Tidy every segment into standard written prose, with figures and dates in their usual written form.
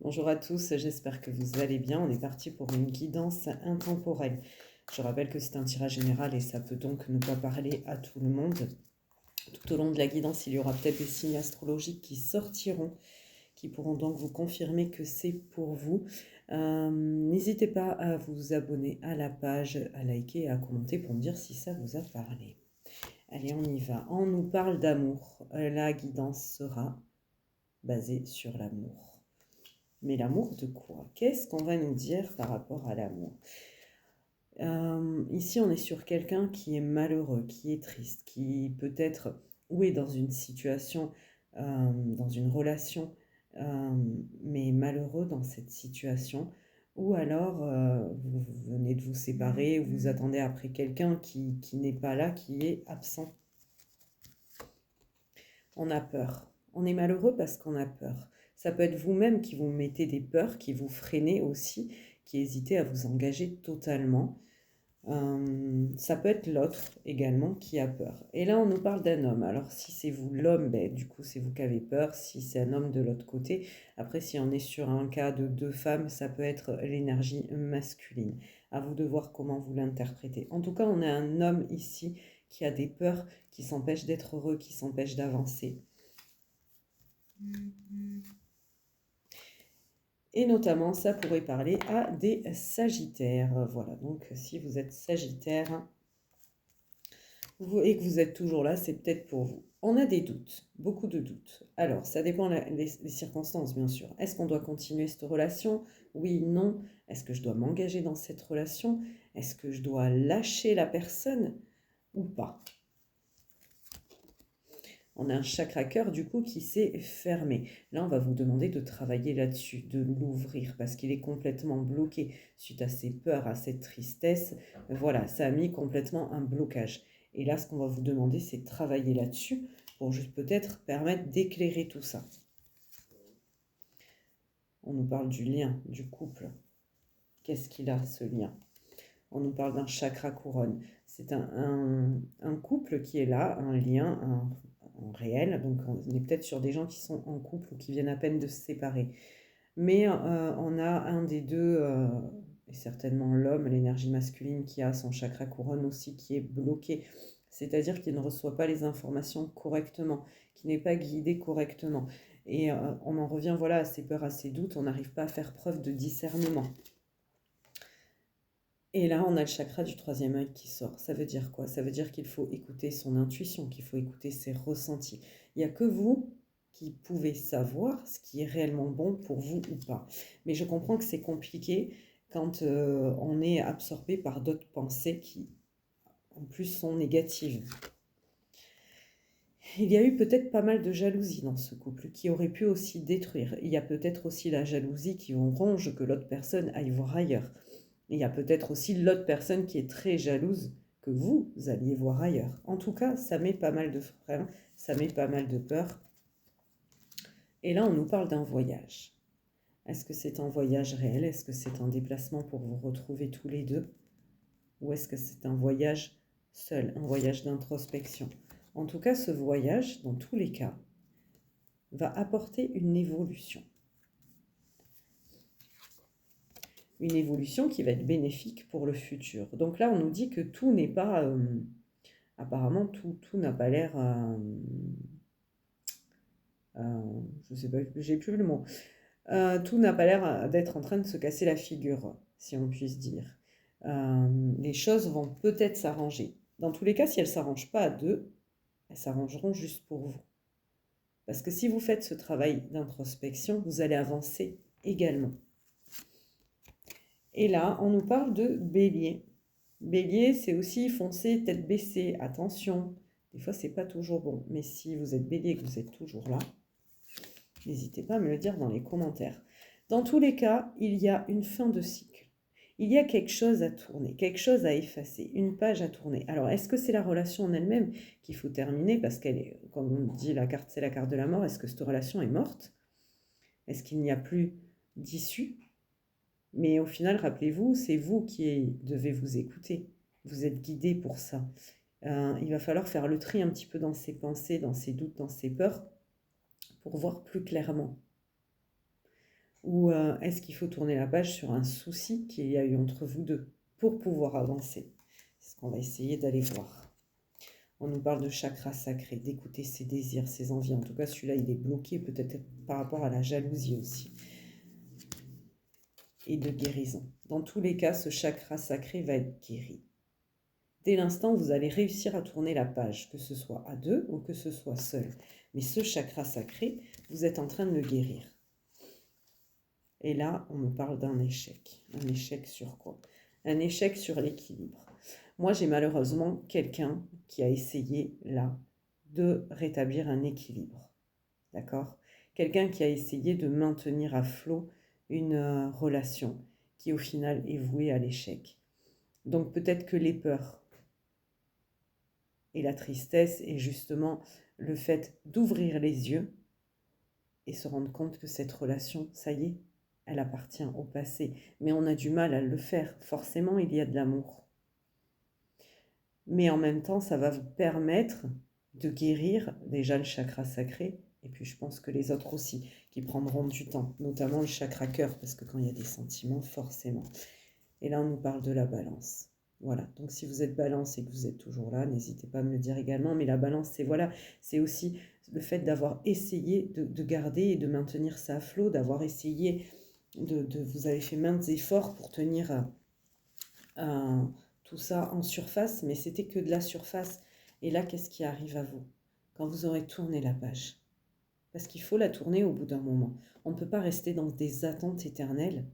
Bonjour à tous, j'espère que vous allez bien. On est parti pour une guidance intemporelle. Je rappelle que c'est un tirage général et ça peut donc ne pas parler à tout le monde. Tout au long de la guidance, il y aura peut-être des signes astrologiques qui sortiront, qui pourront donc vous confirmer que c'est pour vous. N'hésitez pas à vous abonner à la page, à liker et à commenter pour me dire si ça vous a parlé. Allez, on y va. On nous parle d'amour. La guidance sera basée sur l'amour. Mais l'amour de quoi? Qu'est-ce qu'on va nous dire par rapport à l'amour? Ici, on est sur quelqu'un qui est malheureux, qui est triste, qui peut-être ou est dans une situation, dans une relation, mais malheureux dans cette situation, ou alors vous venez de vous séparer, ou vous attendez après quelqu'un qui n'est pas là, qui est absent. On a peur. On est malheureux parce qu'on a peur. Ça peut être vous-même qui vous mettez des peurs, qui vous freinez aussi, qui hésitez à vous engager totalement. Ça peut être l'autre également qui a peur. Et là, on nous parle d'un homme. Alors, si c'est vous l'homme, ben, du coup, c'est vous qui avez peur. Si c'est un homme de l'autre côté, après, si on est sur un cas de deux femmes, ça peut être l'énergie masculine. À vous de voir comment vous l'interprétez. En tout cas, on a un homme ici qui a des peurs, qui s'empêche d'être heureux, qui s'empêche d'avancer. Et notamment, ça pourrait parler à des sagittaires. Voilà, donc si vous êtes sagittaire et que vous êtes toujours là, c'est peut-être pour vous. On a des doutes, beaucoup de doutes. Alors, ça dépend des circonstances, bien sûr. Est-ce qu'on doit continuer cette relation? Oui, non. Est-ce que je dois m'engager dans cette relation? Est-ce que je dois lâcher la personne ou pas? On a un chakra cœur du coup qui s'est fermé. Là, on va vous demander de travailler là-dessus, de l'ouvrir parce qu'il est complètement bloqué suite à ces peurs, à cette tristesse. Voilà, ça a mis complètement un blocage. Et là, ce qu'on va vous demander, c'est de travailler là-dessus pour juste peut-être permettre d'éclairer tout ça. On nous parle du lien, du couple. Qu'est-ce qu'il a, ce lien? On nous parle d'un chakra couronne. C'est un couple qui est là, un lien, en réel. Donc on est peut-être sur des gens qui sont en couple ou qui viennent à peine de se séparer. Mais on a un des deux, et certainement l'homme, l'énergie masculine qui a son chakra couronne aussi qui est bloqué. C'est-à-dire qu'il ne reçoit pas les informations correctement, qui n'est pas guidé correctement. Et on en revient voilà, à ces peurs, à ces doutes, on n'arrive pas à faire preuve de discernement. Et là, on a le chakra du troisième œil qui sort. Ça veut dire quoi? Ça veut dire qu'il faut écouter son intuition, qu'il faut écouter ses ressentis. Il n'y a que vous qui pouvez savoir ce qui est réellement bon pour vous ou pas. Mais je comprends que c'est compliqué quand on est absorbé par d'autres pensées qui, en plus, sont négatives. Il y a eu peut-être pas mal de jalousie dans ce couple qui aurait pu aussi détruire. Il y a peut-être aussi la jalousie qui ronge que l'autre personne aille voir ailleurs. Il y a peut-être aussi l'autre personne qui est très jalouse que vous alliez voir ailleurs. En tout cas, ça met pas mal de freins, ça met pas mal de peur. Et là, on nous parle d'un voyage. Est-ce que c'est un voyage réel? Est-ce que c'est un déplacement pour vous retrouver tous les deux? Ou est-ce que c'est un voyage seul, un voyage d'introspection? En tout cas, ce voyage, dans tous les cas, va apporter une évolution. Une évolution qui va être bénéfique pour le futur. Donc là, on nous dit que tout n'est pas... apparemment, tout n'a pas l'air... je sais pas, j'ai plus le mot. Tout n'a pas l'air d'être en train de se casser la figure, si on puisse dire. Les choses vont peut-être s'arranger. Dans tous les cas, si elles ne s'arrangent pas à deux, elles s'arrangeront juste pour vous. Parce que si vous faites ce travail d'introspection, vous allez avancer également. Et là, on nous parle de bélier. Bélier, c'est aussi foncer, tête baissée, attention. Des fois, c'est pas toujours bon. Mais si vous êtes bélier et que vous êtes toujours là, n'hésitez pas à me le dire dans les commentaires. Dans tous les cas, il y a une fin de cycle. Il y a quelque chose à tourner, quelque chose à effacer, une page à tourner. Alors, est-ce que c'est la relation en elle-même qu'il faut terminer? Parce qu'elle est, comme on dit, la carte, c'est la carte de la mort. Est-ce que cette relation est morte? Est-ce qu'il n'y a plus d'issue? Mais au final, rappelez-vous, c'est vous qui devez vous écouter. Vous êtes guidé pour ça. Il va falloir faire le tri un petit peu dans ses pensées, dans ses doutes, dans ses peurs, pour voir plus clairement. Ou est-ce qu'il faut tourner la page sur un souci qu'il y a eu entre vous deux pour pouvoir avancer? C'est ce qu'on va essayer d'aller voir. On nous parle de chakra sacré, d'écouter ses désirs, ses envies. En tout cas, celui-là, il est bloqué peut-être par rapport à la jalousie aussi. Et de guérison. Dans tous les cas, ce chakra sacré va être guéri. Dès l'instant où vous allez réussir à tourner la page, que ce soit à deux ou que ce soit seul. Mais ce chakra sacré, vous êtes en train de le guérir. Et là, on me parle d'un échec. Un échec sur quoi? Un échec sur l'équilibre. Moi, j'ai malheureusement quelqu'un qui a essayé, là, de rétablir un équilibre. D'accord? Quelqu'un qui a essayé de maintenir à flot une relation qui, au final, est vouée à l'échec. Donc, peut-être que les peurs et la tristesse est justement le fait d'ouvrir les yeux et se rendre compte que cette relation, ça y est, elle appartient au passé. Mais on a du mal à le faire. Forcément, il y a de l'amour. Mais en même temps, ça va vous permettre de guérir déjà le chakra sacré. Et puis je pense que les autres aussi, qui prendront du temps, notamment le chakra cœur, parce que quand il y a des sentiments, forcément. Et là, on nous parle de la balance. Voilà, donc si vous êtes balance et que vous êtes toujours là, n'hésitez pas à me le dire également. Mais la balance, c'est voilà, c'est aussi le fait d'avoir essayé de garder et de maintenir ça à flot, d'avoir essayé vous avez fait maintes efforts pour tenir tout ça en surface, mais c'était que de la surface. Et là, qu'est-ce qui arrive à vous quand vous aurez tourné la page? Parce qu'il faut la tourner au bout d'un moment. On ne peut pas rester dans des attentes éternelles.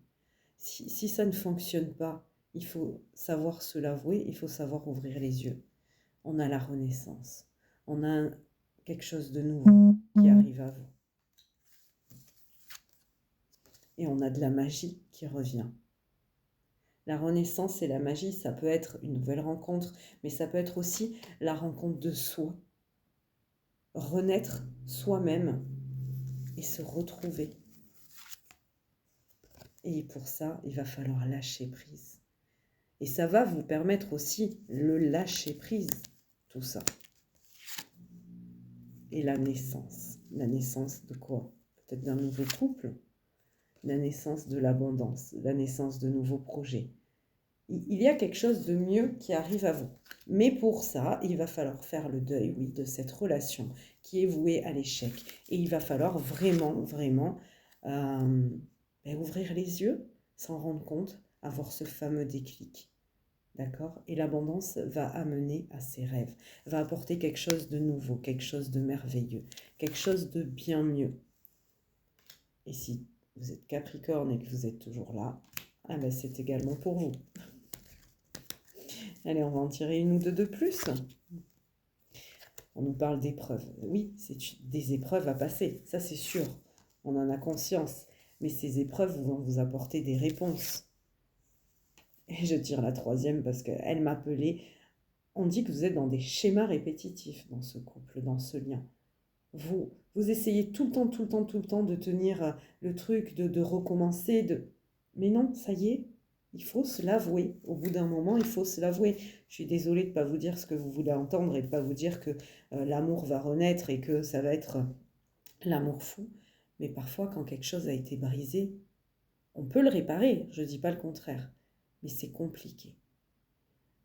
Si ça ne fonctionne pas, il faut savoir se l'avouer, il faut savoir ouvrir les yeux. On a la renaissance. On a quelque chose de nouveau qui arrive à vous. Et on a de la magie qui revient. La renaissance et la magie, ça peut être une nouvelle rencontre, mais ça peut être aussi la rencontre de soi. Renaître soi-même et se retrouver. Et pour ça, il va falloir lâcher prise. Et ça va vous permettre aussi le lâcher prise, tout ça. Et la naissance. La naissance de quoi? Peut-être d'un nouveau couple, la naissance de l'abondance, la naissance de nouveaux projets. Il y a quelque chose de mieux qui arrive à vous. Mais pour ça, il va falloir faire le deuil, oui, de cette relation qui est vouée à l'échec. Et il va falloir vraiment, vraiment ouvrir les yeux, s'en rendre compte, avoir ce fameux déclic. D'accord? Et l'abondance va amener à ses rêves, va apporter quelque chose de nouveau, quelque chose de merveilleux, quelque chose de bien mieux. Et si vous êtes Capricorne et que vous êtes toujours là, c'est également pour vous. Allez, on va en tirer une ou deux de plus. On nous parle d'épreuves. Oui, c'est des épreuves à passer, ça c'est sûr. On en a conscience. Mais ces épreuves vont vous apporter des réponses. Et je tire la troisième parce qu'elle m'appelait. On dit que vous êtes dans des schémas répétitifs dans ce couple, dans ce lien. Vous essayez tout le temps de tenir le truc, de recommencer. Mais non, ça y est, il faut se l'avouer. Au bout d'un moment, il faut se l'avouer. Je suis désolée de ne pas vous dire ce que vous voulez entendre et de ne pas vous dire que l'amour va renaître et que ça va être l'amour fou. Mais parfois, quand quelque chose a été brisé, on peut le réparer, je ne dis pas le contraire. Mais c'est compliqué.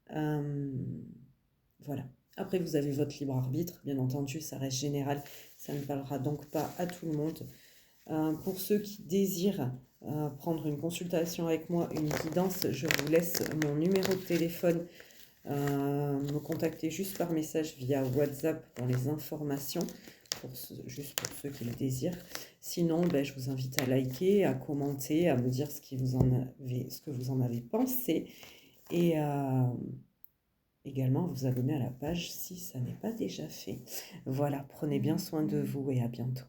Voilà. Après, vous avez votre libre arbitre, bien entendu, ça reste général. Ça ne parlera donc pas à tout le monde. Pour ceux qui désirent prendre une consultation avec moi, une guidance, je vous laisse mon numéro de téléphone. Me contacter juste par message via WhatsApp pour les informations, juste pour ceux qui le désirent. Sinon, je vous invite à liker, à commenter, à me dire ce que vous en avez pensé. Et également vous abonner à la page si ça n'est pas déjà fait. Voilà, prenez bien soin de vous et à bientôt.